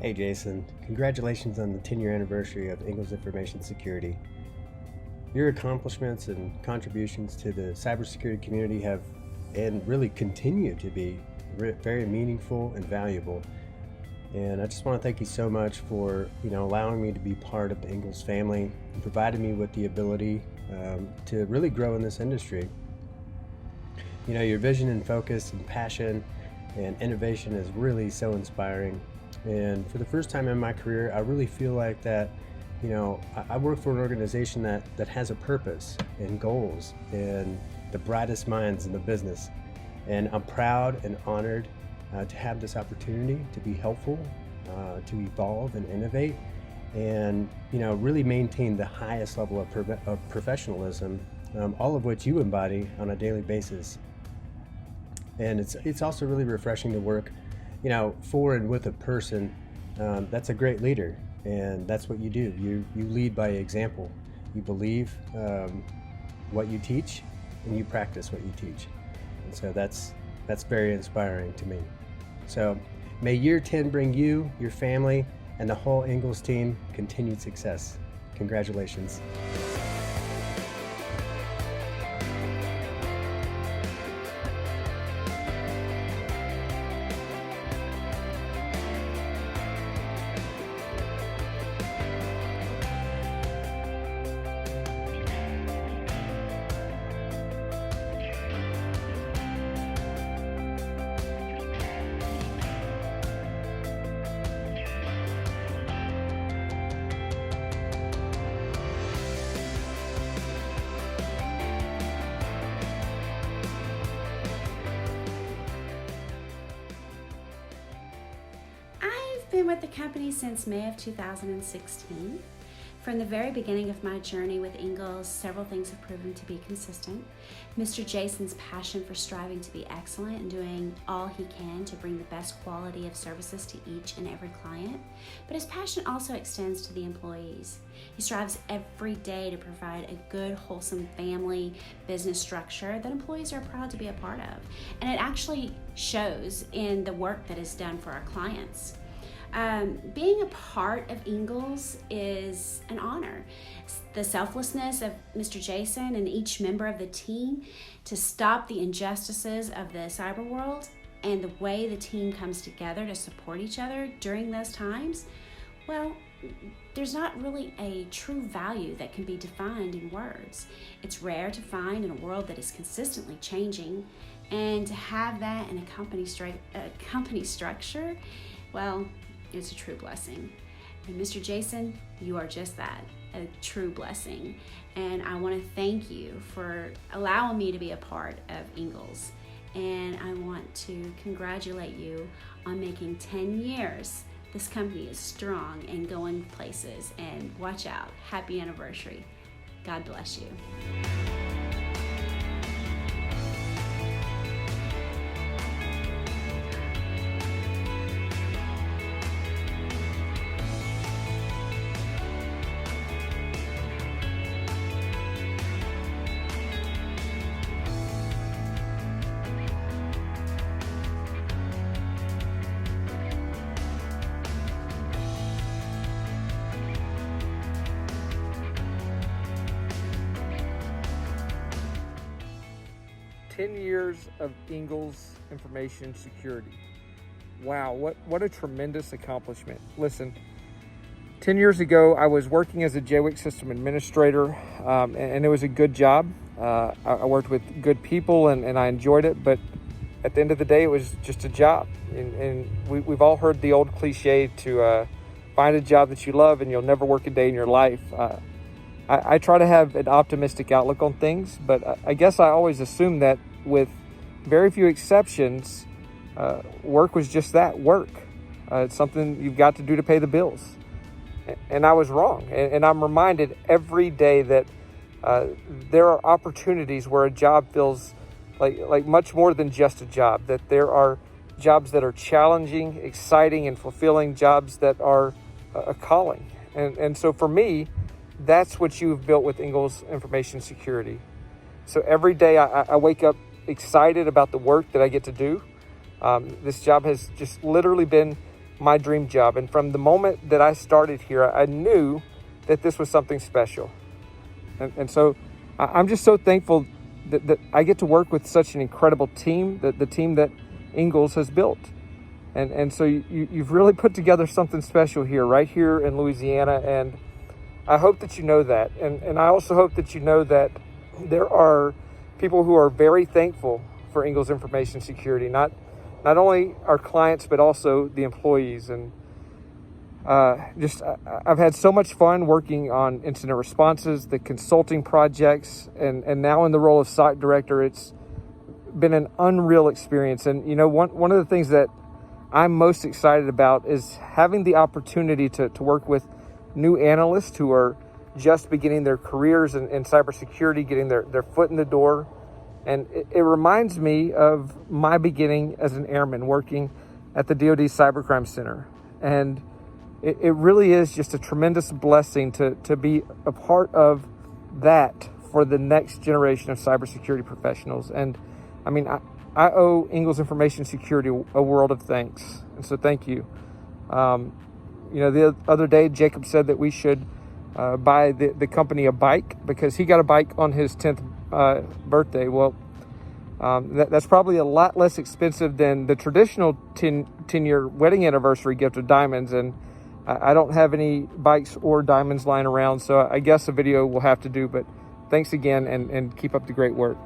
Hey Jason, congratulations on the 10-year anniversary of Ingalls Information Security. Your accomplishments and contributions to the cybersecurity community have and really continue to be very meaningful and valuable. And I just want to thank you so much for allowing me to be part of the Ingalls family and providing me with the ability to really grow in this industry. Your vision and focus and passion and innovation is really so inspiring. And for the first time in my career, I really feel like that, I work for an organization that has a purpose and goals and the brightest minds in the business. And I'm proud and honored to have this opportunity to be helpful, to evolve and innovate, and really maintain the highest level of professionalism, all of which you embody on a daily basis. And it's also really refreshing to work for and with a person that's a great leader, and that's what you do. You lead by example. You believe what you teach, and you practice what you teach. And so that's very inspiring to me. So may year 10 bring you, your family, and the whole Ingalls team continued success. Congratulations. I've been with the company since May of 2016. From the very beginning of my journey with Ingalls, several things have proven to be consistent. Mr. Jason's passion for striving to be excellent and doing all he can to bring the best quality of services to each and every client, but his passion also extends to the employees. He strives every day to provide a good, wholesome family business structure that employees are proud to be a part of, and it actually shows in the work that is done for our clients. Being a part of Ingalls is an honor. The selflessness of Mr. Jason and each member of the team to stop the injustices of the cyber world, and the way the team comes together to support each other during those times, well, there's not really a true value that can be defined in words. It's rare to find in a world that is consistently changing, and to have that in a company structure, well, it's a true blessing. And Mr. Jason, you are just that, a true blessing. And I want to thank you for allowing me to be a part of Ingalls. And I want to congratulate you on making 10 years. This company is strong and going places. And watch out. Happy anniversary. God bless you. Ten years of Ingalls Information Security. Wow, what a tremendous accomplishment. Listen, 10 years ago, I was working as a JWIC system administrator, and it was a good job. I worked with good people, and I enjoyed it, but at the end of the day, it was just a job. And we've all heard the old cliche to find a job that you love and you'll never work a day in your life. I try to have an optimistic outlook on things, but I guess I always assumed that with very few exceptions, work was just that, work. It's something you've got to do to pay the bills. And I was wrong. And I'm reminded every day that there are opportunities where a job feels like much more than just a job, that there are jobs that are challenging, exciting, and fulfilling, jobs that are a calling. And so for me, that's what you've built with Ingalls Information Security. So every day I wake up excited about the work that I get to do. This job has just literally been my dream job. And from the moment that I started here, I knew that this was something special. And so I'm just so thankful that I get to work with such an incredible team, the team that Ingalls has built. And so you've really put together something special here, right here in Louisiana. And I hope that you know that. And I also hope that you know that there are people who are very thankful for Ingalls Information Security, not only our clients, but also the employees. And I've had so much fun working on incident responses, the consulting projects, and now in the role of site director. It's been an unreal experience. And you know, one of the things that I'm most excited about is having the opportunity to work with new analysts who are just beginning their careers in cybersecurity, getting their foot in the door. And it reminds me of my beginning as an airman working at the DoD Cybercrime Center. And it really is just a tremendous blessing to be a part of that for the next generation of cybersecurity professionals. And I mean, I owe Ingalls Information Security a world of thanks. And so thank you. You know, the other day, Jacob said that we should buy the company a bike because he got a bike on his 10th birthday. Well, that's probably a lot less expensive than the traditional 10-year wedding anniversary gift of diamonds. And I don't have any bikes or diamonds lying around, so I guess a video will have to do. But thanks again, and keep up the great work.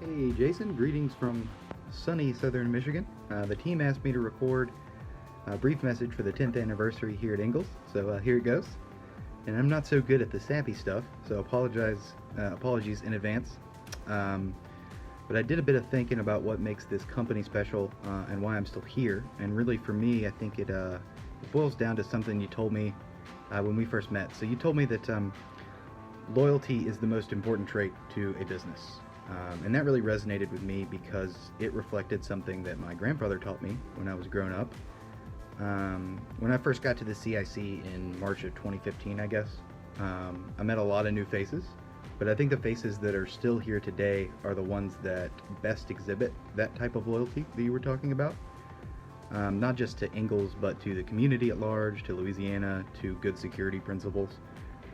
Hey Jason, greetings from sunny southern Michigan. The team asked me to record a brief message for the 10th anniversary here at Ingalls, so here it goes. And I'm not so good at the sappy stuff, so apologies in advance. But I did a bit of thinking about what makes this company special and why I'm still here. And really for me, I think it boils down to something you told me when we first met. So you told me that loyalty is the most important trait to a business. And that really resonated with me because it reflected something that my grandfather taught me when I was growing up. When I first got to the CIC in March of 2015, I guess, I met a lot of new faces, but I think the faces that are still here today are the ones that best exhibit that type of loyalty that you were talking about. Not just to Ingalls, but to the community at large, to Louisiana, to good security principles,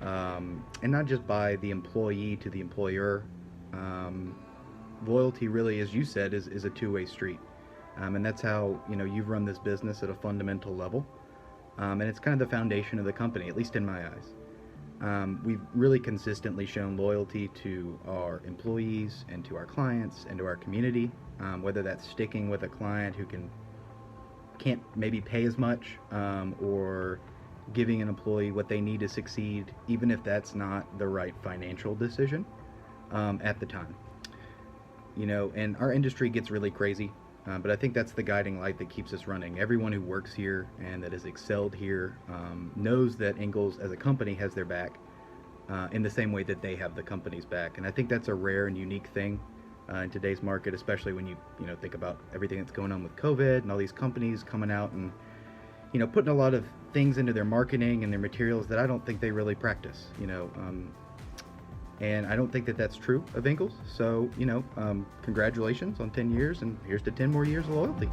and not just by the employee to the employer. Loyalty really, as you said, is a two-way street. And that's how, you've run this business at a fundamental level. And it's kind of the foundation of the company, at least in my eyes. We've really consistently shown loyalty to our employees and to our clients and to our community, whether that's sticking with a client who can't maybe pay as much, or giving an employee what they need to succeed, even if that's not the right financial decision at the time. And our industry gets really crazy, but I think that's the guiding light that keeps us running. Everyone who works here and that has excelled here knows that Ingalls as a company has their back in the same way that they have the company's back. And I think that's a rare and unique thing in today's market, especially when you think about everything that's going on with COVID and all these companies coming out and putting a lot of things into their marketing and their materials that I don't think they really practice. And I don't think that that's true of Ingalls. So, congratulations on 10 years, and here's to 10 more years of loyalty.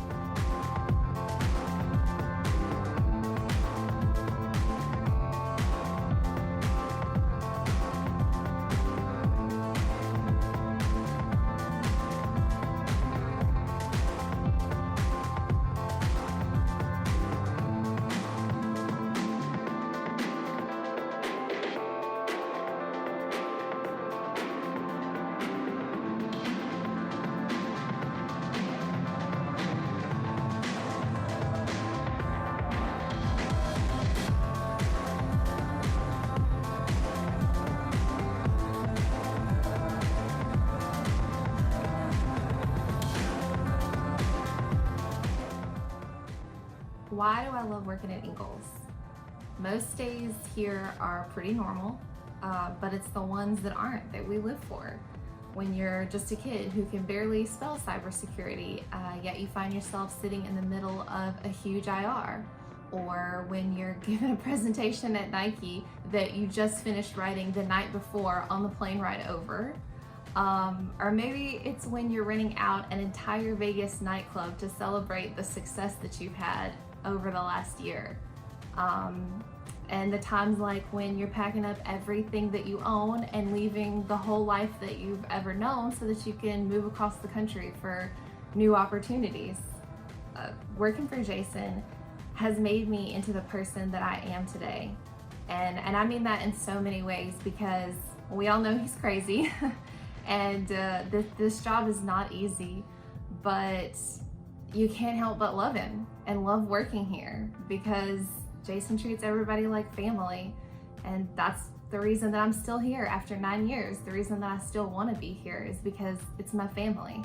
Why do I love working at Ingalls? Most days here are pretty normal, but it's the ones that aren't that we live for. When you're just a kid who can barely spell cybersecurity, yet you find yourself sitting in the middle of a huge IR. Or when you're given a presentation at Nike that you just finished writing the night before on the plane ride over. Or maybe it's when you're renting out an entire Vegas nightclub to celebrate the success that you've had over the last year. And the times like when you're packing up everything that you own and leaving the whole life that you've ever known so that you can move across the country for new opportunities. Working for Jason has made me into the person that I am today. And I mean that in so many ways, because we all know he's crazy and this job is not easy, but you can't help but love him and love working here because Jason treats everybody like family, and that's the reason that I'm still here after 9 years. The reason that I still want to be here is because it's my family.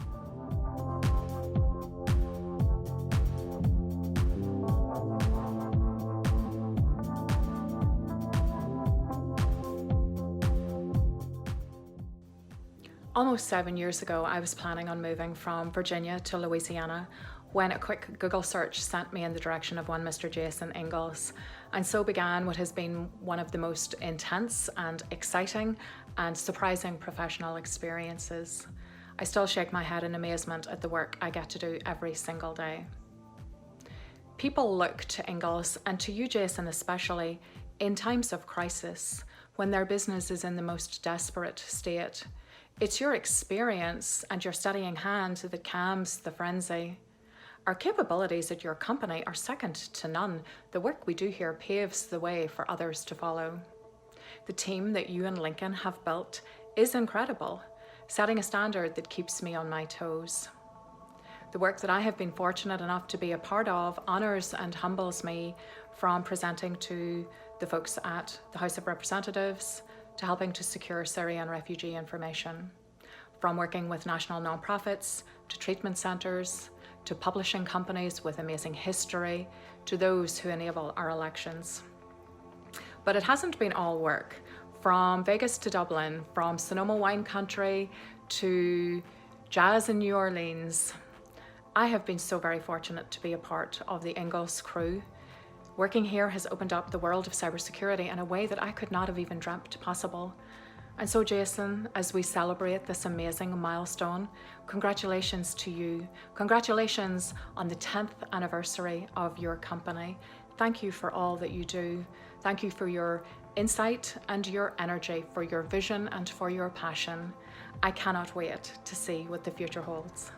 Almost 7 years ago, I was planning on moving from Virginia to Louisiana when a quick Google search sent me in the direction of one Mr. Jason Ingalls. And so began what has been one of the most intense and exciting and surprising professional experiences. I still shake my head in amazement at the work I get to do every single day. People look to Ingalls, and to you, Jason, especially, in times of crisis, when their business is in the most desperate state. It's your experience and your steadying hand that calms the frenzy. Our capabilities at your company are second to none. The work we do here paves the way for others to follow. The team that you and Lincoln have built is incredible, setting a standard that keeps me on my toes. The work that I have been fortunate enough to be a part of honors and humbles me, from presenting to the folks at the House of Representatives, to helping to secure Syrian refugee information, from working with national nonprofits, to treatment centres, to publishing companies with amazing history, to those who enable our elections. But it hasn't been all work. From Vegas to Dublin, from Sonoma wine country to jazz in New Orleans, I have been so very fortunate to be a part of the Ingalls crew. Working here has opened up the world of cybersecurity in a way that I could not have even dreamt possible. And so, Jason, as we celebrate this amazing milestone, congratulations to you. Congratulations on the 10th anniversary of your company. Thank you for all that you do. Thank you for your insight and your energy, for your vision and for your passion. I cannot wait to see what the future holds.